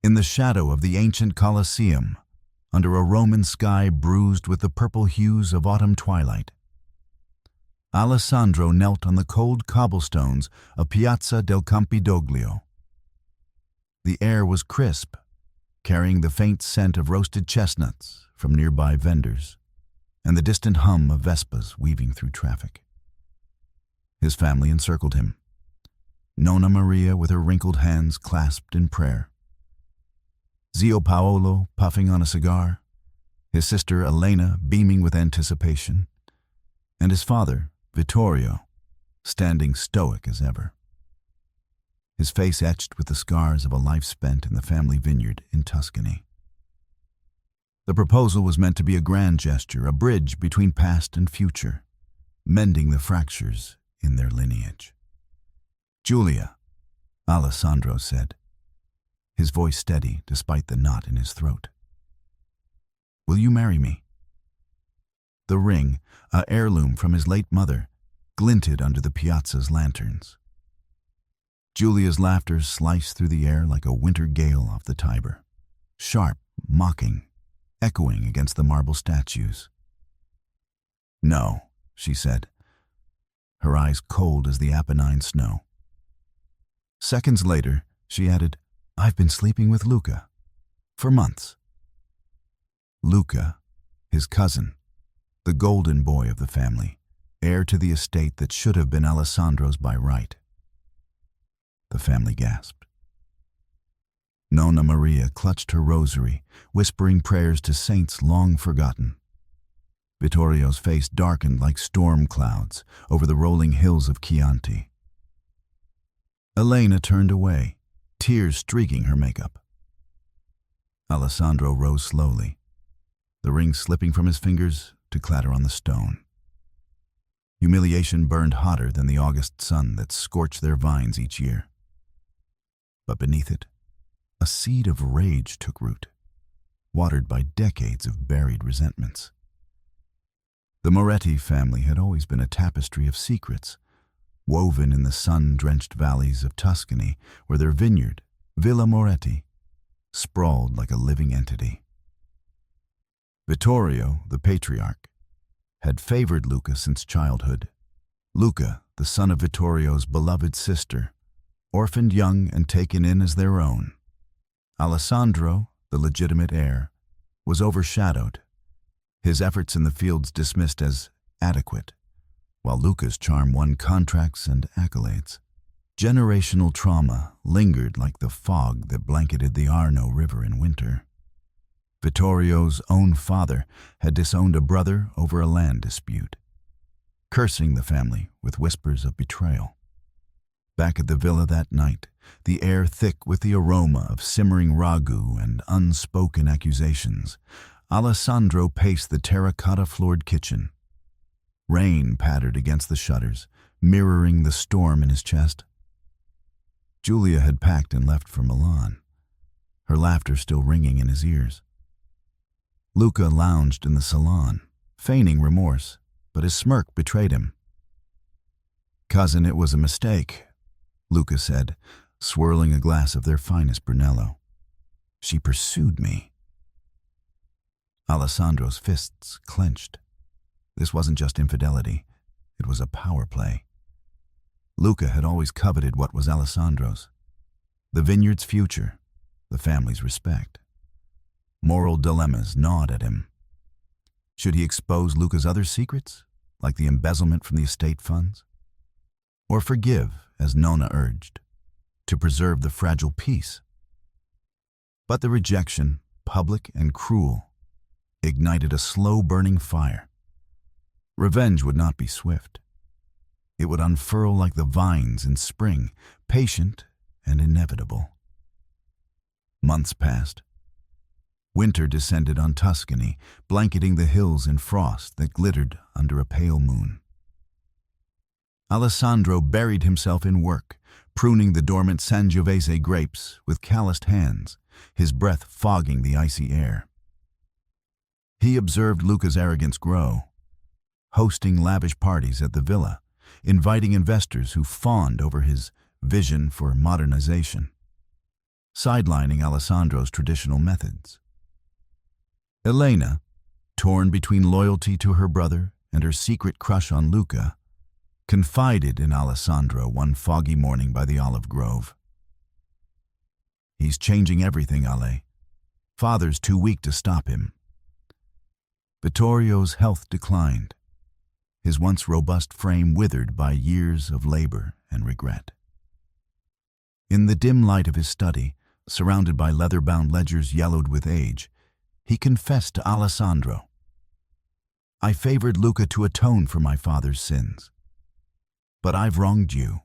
In the shadow of the ancient Colosseum, under a Roman sky bruised with the purple hues of autumn twilight, Alessandro knelt on the cold cobblestones of Piazza del Campidoglio. The air was crisp, carrying the faint scent of roasted chestnuts from nearby vendors and the distant hum of Vespas weaving through traffic. His family encircled him, Nonna Maria with her wrinkled hands clasped in prayer, Zio Paolo puffing on a cigar, his sister Elena beaming with anticipation, and his father, Vittorio, standing stoic as ever, his face etched with the scars of a life spent in the family vineyard in Tuscany. The proposal was meant to be a grand gesture, a bridge between past and future, mending the fractures in their lineage. "Giulia," Alessandro said, his voice steady despite the knot in his throat. "Will you marry me?" The ring, an heirloom from his late mother, glinted under the piazza's lanterns. Giulia's laughter sliced through the air like a winter gale off the Tiber, sharp, mocking, echoing against the marble statues. "No," she said, her eyes cold as the Apennine snow. Seconds later, she added, "I've been sleeping with Luca. For months." Luca, his cousin, the golden boy of the family, heir to the estate that should have been Alessandro's by right. The family gasped. Nonna Maria clutched her rosary, whispering prayers to saints long forgotten. Vittorio's face darkened like storm clouds over the rolling hills of Chianti. Elena turned away, tears streaking her makeup. Alessandro rose slowly, the ring slipping from his fingers to clatter on the stone. Humiliation burned hotter than the August sun that scorched their vines each year. But beneath it, a seed of rage took root, watered by decades of buried resentments. The Moretti family had always been a tapestry of secrets, woven in the sun-drenched valleys of Tuscany, where their vineyard, Villa Moretti, sprawled like a living entity. Vittorio, the patriarch, had favored Luca since childhood. Luca, the son of Vittorio's beloved sister, orphaned young and taken in as their own. Alessandro, the legitimate heir, was overshadowed, his efforts in the fields dismissed as adequate, while Luca's charm won contracts and accolades. Generational trauma lingered like the fog that blanketed the Arno River in winter. Vittorio's own father had disowned a brother over a land dispute, cursing the family with whispers of betrayal. Back at the villa that night, the air thick with the aroma of simmering ragu and unspoken accusations, Alessandro paced the terracotta-floored kitchen. Rain pattered against the shutters, mirroring the storm in his chest. Giulia had packed and left for Milan, her laughter still ringing in his ears. Luca lounged in the salon, feigning remorse, but his smirk betrayed him. "Cousin, it was a mistake," Luca said, swirling a glass of their finest Brunello. "She pursued me." Alessandro's fists clenched. This wasn't just infidelity, it was a power play. Luca had always coveted what was Alessandro's: the vineyard's future, the family's respect. Moral dilemmas gnawed at him. Should he expose Luca's other secrets, like the embezzlement from the estate funds? Or forgive, as Nonna urged, to preserve the fragile peace? But the rejection, public and cruel, ignited a slow-burning fire. Revenge would not be swift. It would unfurl like the vines in spring, patient and inevitable. Months passed. Winter descended on Tuscany, blanketing the hills in frost that glittered under a pale moon. Alessandro buried himself in work, pruning the dormant Sangiovese grapes with calloused hands, his breath fogging the icy air. He observed Luca's arrogance grow, hosting lavish parties at the villa, inviting investors who fawned over his vision for modernization. sidelining Alessandro's traditional methods. Elena, torn between loyalty to her brother and her secret crush on Luca, confided in Alessandro one foggy morning by the olive grove. "He's changing everything, Ale. Father's too weak to stop him." Vittorio's health declined, his once robust frame withered by years of labor and regret. In the dim light of his study, surrounded by leather-bound ledgers yellowed with age, he confessed to Alessandro, "I favored Luca to atone for my father's sins. But I've wronged you."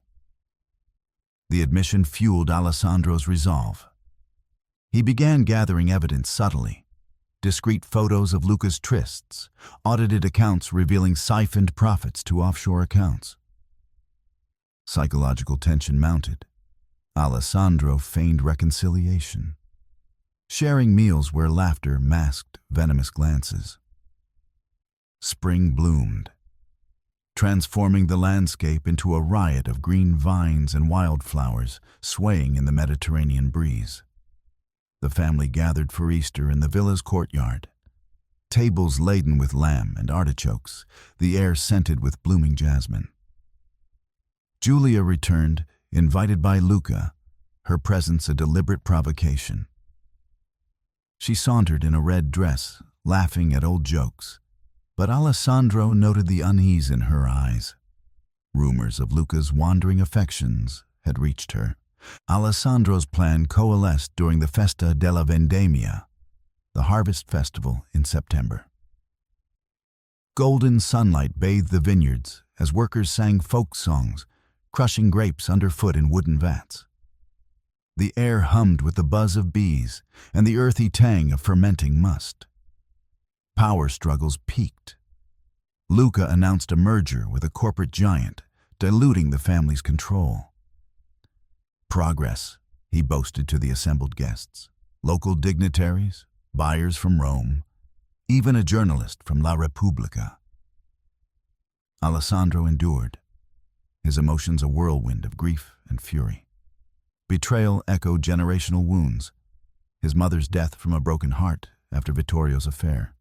The admission fueled Alessandro's resolve. He began gathering evidence subtly: discreet photos of Luca's trysts, audited accounts revealing siphoned profits to offshore accounts. Psychological tension mounted. Alessandro feigned reconciliation, sharing meals where laughter masked venomous glances. Spring bloomed, transforming the landscape into a riot of green vines and wildflowers swaying in the Mediterranean breeze. The family gathered for Easter in the villa's courtyard, tables laden with lamb and artichokes, the air scented with blooming jasmine. Julia returned, invited by Luca, her presence a deliberate provocation. She sauntered in a red dress, laughing at old jokes, but Alessandro noted the unease in her eyes. Rumors of Luca's wandering affections had reached her. Alessandro's plan coalesced during the Festa della Vendemmia, the harvest festival in September. Golden sunlight bathed the vineyards as workers sang folk songs, crushing grapes underfoot in wooden vats. The air hummed with the buzz of bees and the earthy tang of fermenting must. Power struggles peaked. Luca announced a merger with a corporate giant, diluting the family's control. "Progress," he boasted to the assembled guests. Local dignitaries, buyers from Rome, even a journalist from La Repubblica. Alessandro endured, his emotions a whirlwind of grief and fury. Betrayal echoed generational wounds, his mother's death from a broken heart after Vittorio's affair,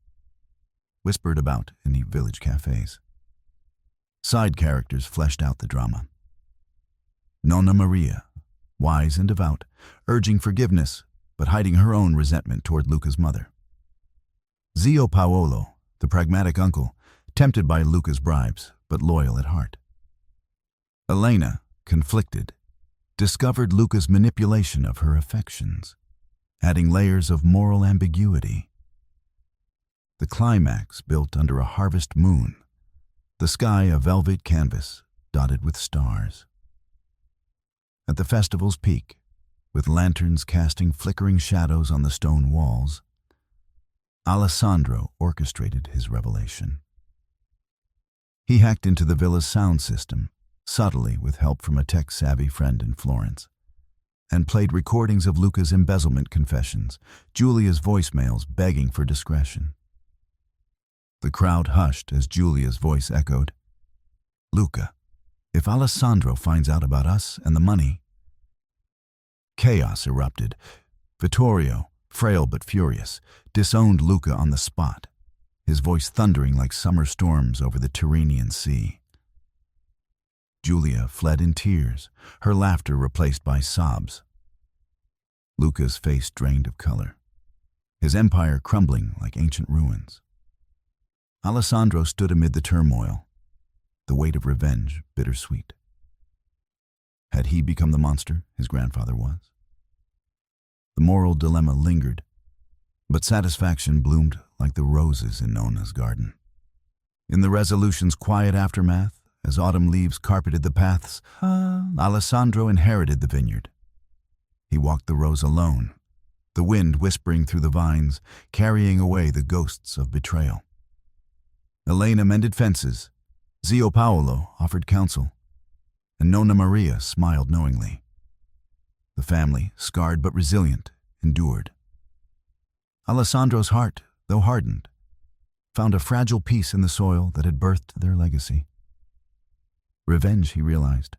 whispered about in the village cafes. Side characters fleshed out the drama. Nonna Maria, wise and devout, urging forgiveness, but hiding her own resentment toward Luca's mother. Zio Paolo, the pragmatic uncle, tempted by Luca's bribes, but loyal at heart. Elena, conflicted, discovered Luca's manipulation of her affections, adding layers of moral ambiguity. The climax built under a harvest moon, the sky a velvet canvas dotted with stars. At the festival's peak, with lanterns casting flickering shadows on the stone walls, Alessandro orchestrated his revelation. He hacked into the villa's sound system, subtly with help from a tech-savvy friend in Florence, and played recordings of Luca's embezzlement confessions, Julia's voicemails begging for discretion. The crowd hushed as Julia's voice echoed, "Luca, if Alessandro finds out about us and the money..." Chaos erupted. Vittorio, frail but furious, disowned Luca on the spot, his voice thundering like summer storms over the Tyrrhenian Sea. Julia fled in tears, her laughter replaced by sobs. Luca's face drained of color, his empire crumbling like ancient ruins. Alessandro stood amid the turmoil, the weight of revenge bittersweet. Had he become the monster his grandfather was? The moral dilemma lingered, but satisfaction bloomed like the roses in Nonna's garden. In the resolution's quiet aftermath, as autumn leaves carpeted the paths, Alessandro inherited the vineyard. He walked the rows alone, the wind whispering through the vines, carrying away the ghosts of betrayal. Elena mended fences, Zio Paolo offered counsel, and Nonna Maria smiled knowingly. The family, scarred but resilient, endured. Alessandro's heart, though hardened, found a fragile peace in the soil that had birthed their legacy. Revenge, he realized,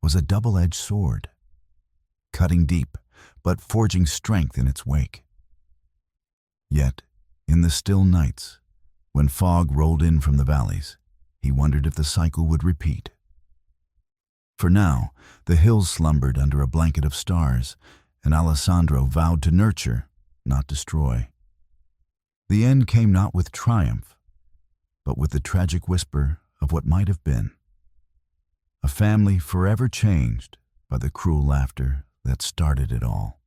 was a double-edged sword, cutting deep, but forging strength in its wake. Yet, in the still nights, when fog rolled in from the valleys, he wondered if the cycle would repeat. For now, the hills slumbered under a blanket of stars, and Alessandro vowed to nurture, not destroy. The end came not with triumph, but with the tragic whisper of what might have been. A family forever changed by the cruel laughter that started it all.